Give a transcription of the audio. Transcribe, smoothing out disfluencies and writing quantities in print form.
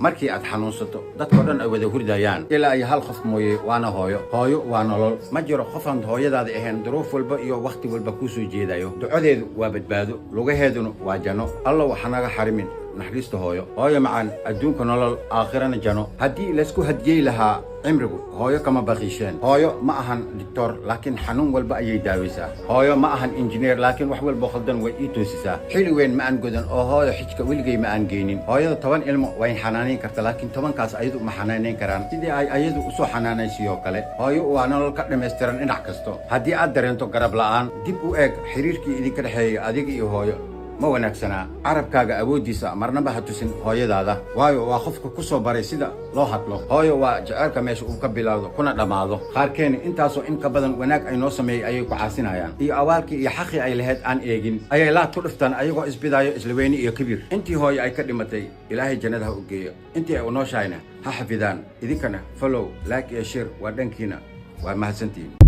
markii aad xanuunsato dadka dhan ay wada hurdayaan ilaa ay hal qof mooyee waana hooyo waa nolol ma jiro qof aan hooyadaada ahayn duruuf walba iyo waqti walba ku soo jeedayo ducadeedu waa badbaado lugaheeduna waa janno alla waxa naga xarimin naxariista hooyo macaan adduunka nolol aakhirana janno haddii la isku hadiyey lahaa cimrigu hooyo kama baqiisheen hooyo ma ahan doctor laakiin xanuun walba ayay daawaysaa hooyo ma ahan engineer laakiin wax walba khaldan way ii toosisaa xili weyn ma aan godan oo hooyo xijka weligay ma aan geynin hooyada 10 ilmo way xanaanayn kartaa laakiin 10kaas ayadu ma xanaanayn karaan sidii ay ayadu u soo xanaanaysay oo kale hooyo waa nolol ka dhameystiran dhinac kasto haddii aad dareento garab la'aan dib u eeg xiriirkii idinka dhexeeya adiga iyo hooyo ma wanaagsana carabkaaga awoodiisa marnaba ha tusin hooyadaada waayo waa qofka ku soo baray sida loo hadlo hooyo waa jaceelka meesha uu ka bilowdo kuna dhammaado qaarkeena intaasoo in ka badan wanaag ay noo sameeyey ayay ku caasinayaan iyo awaalkii iyo xaqii ay lahayd aan eegin ayay laad ku dhiftaan ayagoo isbidaayo isla weyni iyo kibir intii hooyo ay ka dhimatay ilaahay jannada ha u geeyo intii ay u nooshahayna ha xafidaan idinkana follow like iyo share waa dhankiina waa mahadsantihiin